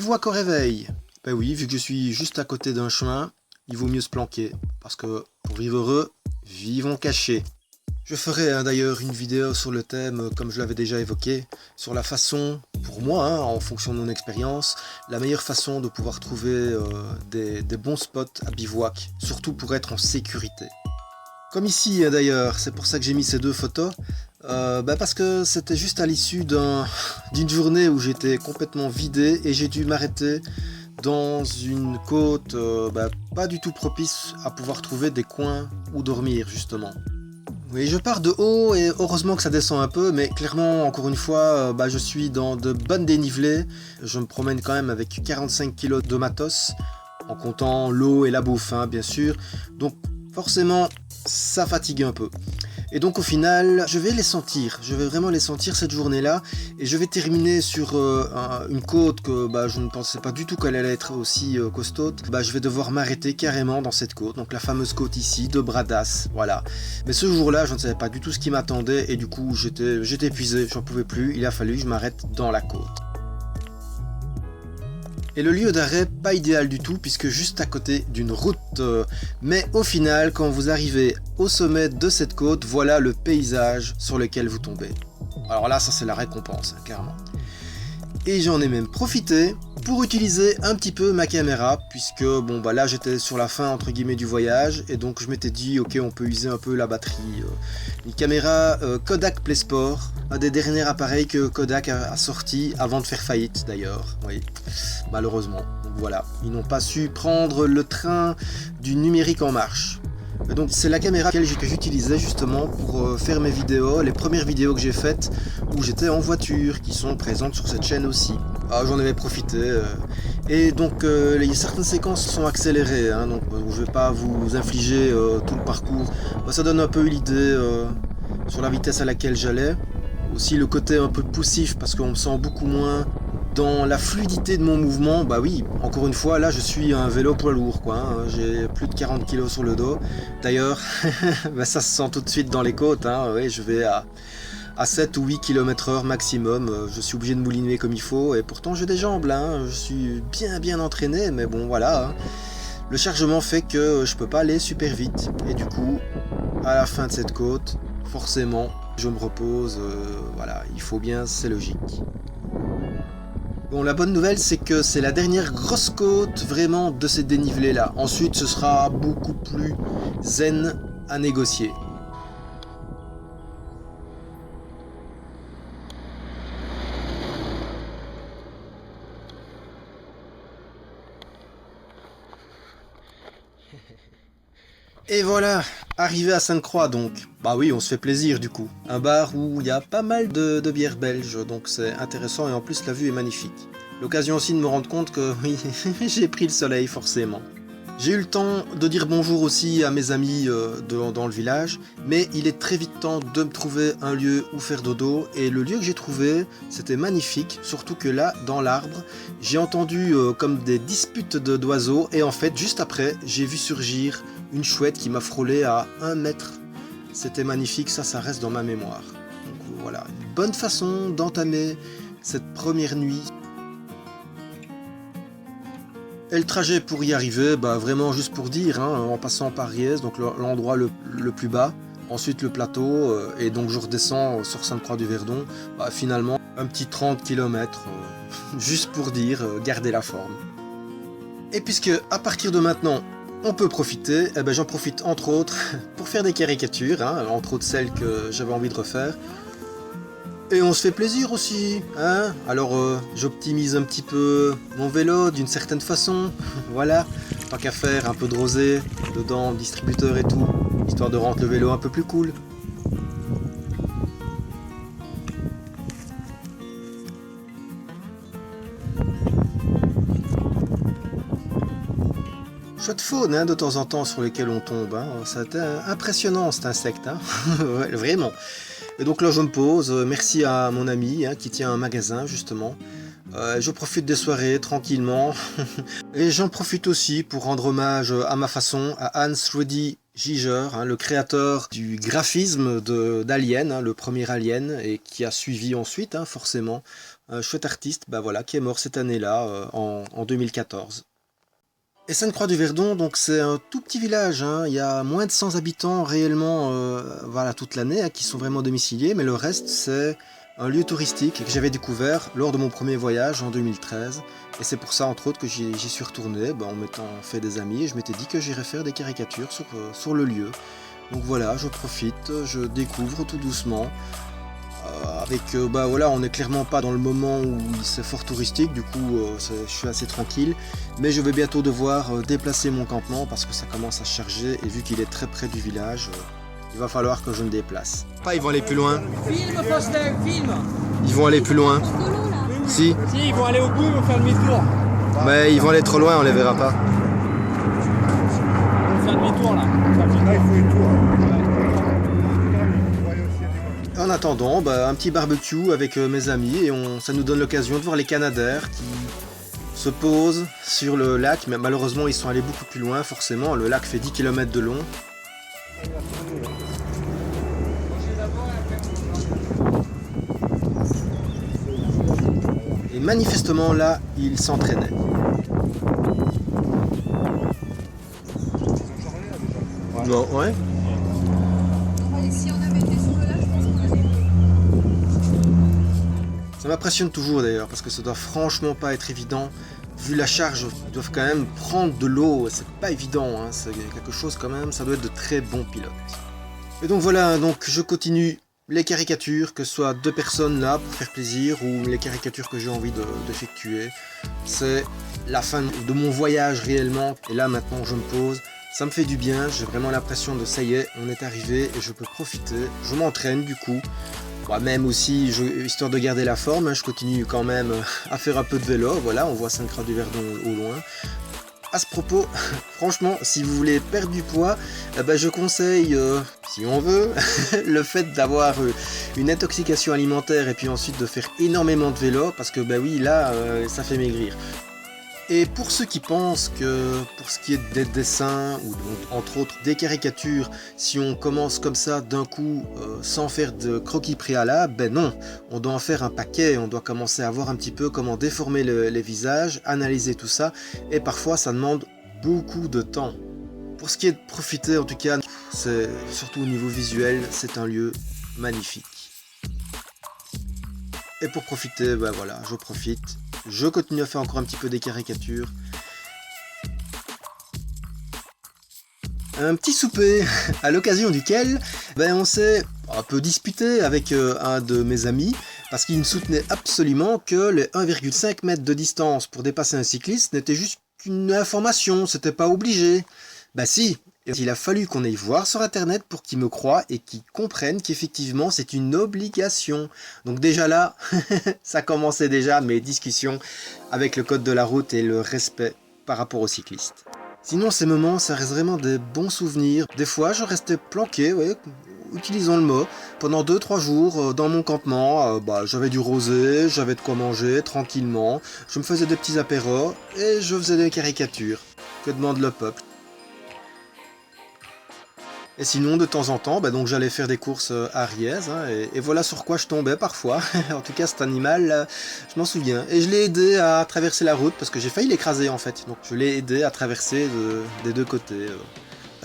bivouac au réveil. Ben oui, vu que je suis juste à côté d'un chemin, il vaut mieux se planquer. Parce que pour vivre heureux, vivons cachés. Je ferai d'ailleurs une vidéo sur le thème, comme je l'avais déjà évoqué, sur la façon, pour moi, en fonction de mon expérience, la meilleure façon de pouvoir trouver des bons spots à bivouac, surtout pour être en sécurité. Comme ici d'ailleurs, c'est pour ça que j'ai mis ces deux photos, parce que c'était juste à l'issue d'une journée où j'étais complètement vidé et j'ai dû m'arrêter dans une côte pas du tout propice à pouvoir trouver des coins où dormir justement. Oui, je pars de haut et heureusement que ça descend un peu, mais clairement, encore une fois, je suis dans de bonnes dénivelées. Je me promène quand même avec 45 kg de matos, en comptant l'eau et la bouffe, bien sûr. Donc forcément, ça fatigue un peu. Et donc au final, je vais vraiment les sentir cette journée-là, et je vais terminer sur une côte que je ne pensais pas du tout qu'elle allait être aussi costaude. Je vais devoir m'arrêter carrément dans cette côte, donc la fameuse côte ici, de Bradas, voilà. Mais ce jour-là, je ne savais pas du tout ce qui m'attendait, et du coup j'étais épuisé, j'en pouvais plus, il a fallu que je m'arrête dans la côte. Et le lieu d'arrêt, pas idéal du tout, puisque juste à côté d'une route. Mais au final, quand vous arrivez au sommet de cette côte, voilà le paysage sur lequel vous tombez. Alors là, ça c'est la récompense, carrément. Et j'en ai même profité pour utiliser un petit peu ma caméra, puisque là j'étais sur la fin entre guillemets du voyage, et donc je m'étais dit ok, on peut user un peu la batterie. Une caméra Kodak PlaySport, un des derniers appareils que Kodak a sorti avant de faire faillite d'ailleurs, oui, malheureusement. Donc voilà, ils n'ont pas su prendre le train du numérique en marche. Et donc c'est la caméra que j'utilisais justement pour faire mes vidéos, les premières vidéos que j'ai faites où j'étais en voiture, qui sont présentes sur cette chaîne aussi. J'en avais profité, et donc certaines séquences sont accélérées, donc je vais pas vous infliger tout le parcours. Ça donne un peu l'idée sur la vitesse à laquelle j'allais, aussi le côté un peu poussif parce qu'on me sent beaucoup moins dans la fluidité de mon mouvement. Oui, encore une fois, là je suis un vélo poids lourd, j'ai plus de 40 kg sur le dos. D'ailleurs, ça se sent tout de suite dans les côtes, oui, je vais à 7 ou 8 km/h maximum. Je suis obligé de mouliner comme il faut, et pourtant j'ai des jambes, je suis bien entraîné, mais bon voilà. Le chargement fait que je peux pas aller super vite, et du coup, à la fin de cette côte, forcément, je me repose, voilà, il faut bien, c'est logique. Bon, la bonne nouvelle, c'est que c'est la dernière grosse côte vraiment de ces dénivelés là. Ensuite, ce sera beaucoup plus zen à négocier. Et voilà, arrivé à Sainte-Croix donc. Oui, on se fait plaisir du coup. Un bar où il y a pas mal de bières belges, donc c'est intéressant, et en plus la vue est magnifique. L'occasion aussi de me rendre compte que oui, j'ai pris le soleil forcément. J'ai eu le temps de dire bonjour aussi à mes amis dans le village, mais il est très vite temps de me trouver un lieu où faire dodo, et le lieu que j'ai trouvé, c'était magnifique, surtout que là, dans l'arbre, j'ai entendu comme des disputes d'oiseaux, et en fait, juste après, j'ai vu surgir une chouette qui m'a frôlé à 1 mètre. C'était magnifique, ça reste dans ma mémoire. Donc voilà, une bonne façon d'entamer cette première nuit. Et le trajet pour y arriver, vraiment juste pour dire, en passant par Riez, donc l'endroit le plus bas, ensuite le plateau, et donc je redescends sur Sainte-Croix-du-Verdon, finalement un petit 30 km, juste pour dire, garder la forme. Et puisque à partir de maintenant, on peut profiter, j'en profite entre autres pour faire des caricatures, entre autres celles que j'avais envie de refaire. Et on se fait plaisir aussi, Alors j'optimise un petit peu mon vélo d'une certaine façon, voilà, tant qu'à faire un peu de rosé dedans, distributeur et tout, histoire de rendre le vélo un peu plus cool. Chouette faune de temps en temps sur lesquels on tombe, ça a été impressionnant cet insecte, ouais, vraiment. Et donc là je me pose, merci à mon ami qui tient un magasin justement. Je profite des soirées tranquillement. Et j'en profite aussi pour rendre hommage à ma façon à Hans-Ruedi Giger, le créateur du graphisme d'Alien, le premier Alien, et qui a suivi ensuite forcément un chouette artiste, bah voilà, qui est mort cette année-là, en 2014. Et Sainte-Croix-du-Verdon, donc c'est un tout petit village, hein. Il y a moins de 100 habitants réellement, voilà, toute l'année, hein, qui sont vraiment domiciliés, mais le reste c'est un lieu touristique que j'avais découvert lors de mon premier voyage en 2013. Et c'est pour ça, entre autres, que j'y suis retourné, en m'étant fait des amis, et je m'étais dit que j'irais faire des caricatures sur le lieu. Donc voilà, je profite, je découvre tout doucement. Voilà, on n'est clairement pas dans le moment où c'est fort touristique, du coup je suis assez tranquille, mais je vais bientôt devoir déplacer mon campement parce que ça commence à se charger et vu qu'il est très près du village, il va falloir que je me déplace. Pas, ils vont aller plus loin. Filme, Faustin, filme. Ils vont aller plus loin. Si. Si, ils vont aller au bout, ils vont faire demi-tour. Mais ils vont aller trop loin, on les verra pas. Ils vont faire demi-tour là. Là, il faut une tour. En attendant, un petit barbecue avec mes amis et ça nous donne l'occasion de voir les canadaires qui se posent sur le lac, mais malheureusement ils sont allés beaucoup plus loin, forcément, le lac fait 10 km de long. Et manifestement là, ils s'entraînaient. Non, ouais. Si on avait été sur le lac, je pense qu'on allait. Ça m'impressionne toujours d'ailleurs, parce que ça doit franchement pas être évident. Vu la charge, ils doivent quand même prendre de l'eau, c'est pas évident, hein. C'est quelque chose quand même, ça doit être de très bons pilotes. Et donc voilà, donc je continue les caricatures, que ce soit de personnes là pour faire plaisir, ou les caricatures que j'ai envie d'effectuer. C'est la fin de mon voyage réellement, et là maintenant je me pose. Ça me fait du bien, j'ai vraiment l'impression de ça y est, on est arrivé et je peux profiter. Je m'entraîne du coup. Moi-même aussi, histoire de garder la forme, hein, je continue quand même à faire un peu de vélo. Voilà, on voit Sainte-Croix-du-Verdon au loin. À ce propos, franchement, si vous voulez perdre du poids, je conseille, si on veut, le fait d'avoir une intoxication alimentaire et puis ensuite de faire énormément de vélo, parce que oui, là, ça fait maigrir. Et pour ceux qui pensent que pour ce qui est des dessins ou entre autres des caricatures, si on commence comme ça d'un coup sans faire de croquis préalable, non, on doit en faire un paquet, on doit commencer à voir un petit peu comment déformer les visages, analyser tout ça, et parfois ça demande beaucoup de temps. Pour ce qui est de profiter en tout cas, c'est surtout au niveau visuel, c'est un lieu magnifique. Et pour profiter, voilà, je profite. Je continue à faire encore un petit peu des caricatures. Un petit souper à l'occasion duquel on s'est un peu disputé avec un de mes amis parce qu'il ne soutenait absolument que les 1,5 m de distance pour dépasser un cycliste n'était juste qu'une information, c'était pas obligé. Si, il a fallu qu'on aille voir sur internet pour qu'il me croie et qu'il comprenne qu'effectivement c'est une obligation. Donc déjà là, ça commençait déjà mes discussions avec le code de la route et le respect par rapport aux cyclistes. Sinon ces moments, ça reste vraiment des bons souvenirs. Des fois je restais planqué, utilisons le mot, pendant 2-3 jours dans mon campement. J'avais du rosé, j'avais de quoi manger tranquillement, je me faisais des petits apéros et je faisais des caricatures. Que demande le peuple? Et sinon, de temps en temps, donc j'allais faire des courses à Riez, hein, et voilà sur quoi je tombais parfois. En tout cas, cet animal, je m'en souviens. Et je l'ai aidé à traverser la route, parce que j'ai failli l'écraser en fait. Donc je l'ai aidé à traverser des deux côtés.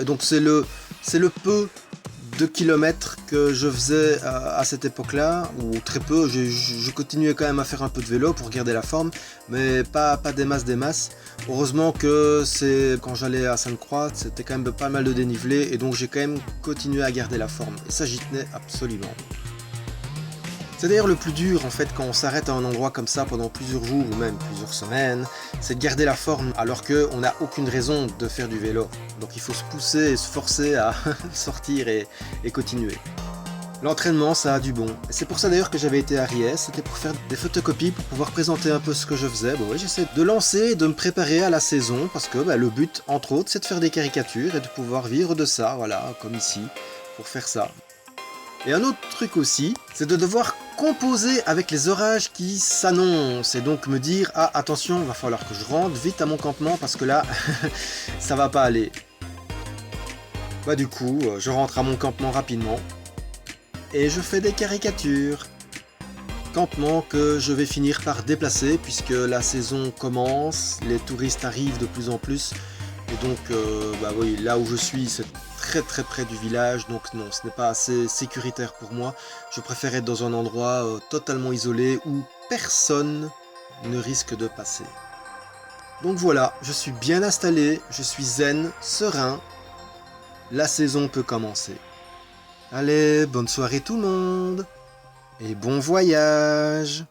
Et donc c'est le peu de kilomètres que je faisais à cette époque-là, ou très peu. Je continuais quand même à faire un peu de vélo pour garder la forme, mais pas des masses. Heureusement que c'est quand j'allais à Sainte-Croix, c'était quand même pas mal de dénivelé, et donc j'ai quand même continué à garder la forme. Et ça, j'y tenais absolument. C'est d'ailleurs le plus dur en fait quand on s'arrête à un endroit comme ça pendant plusieurs jours ou même plusieurs semaines, c'est de garder la forme alors qu'on n'a aucune raison de faire du vélo. Donc il faut se pousser et se forcer à sortir et continuer. L'entraînement, ça a du bon. Et c'est pour ça d'ailleurs que j'avais été à Riez, c'était pour faire des photocopies, pour pouvoir présenter un peu ce que je faisais. J'essaie de lancer, de me préparer à la saison, parce que le but, entre autres, c'est de faire des caricatures et de pouvoir vivre de ça, voilà, comme ici, pour faire ça. Et un autre truc aussi, c'est de devoir composer avec les orages qui s'annoncent, et donc me dire, ah attention, il va falloir que je rentre vite à mon campement, parce que là, ça va pas aller. Du coup, je rentre à mon campement rapidement, et je fais des caricatures. campement que je vais finir par déplacer puisque la saison commence, les touristes arrivent de plus en plus. Et donc, bah oui, là où je suis, c'est très très près du village, donc non, ce n'est pas assez sécuritaire pour moi. Je préfère être dans un endroit totalement isolé où personne ne risque de passer. Donc voilà, je suis bien installé, je suis zen, serein. La saison peut commencer. Allez, bonne soirée tout le monde et bon voyage!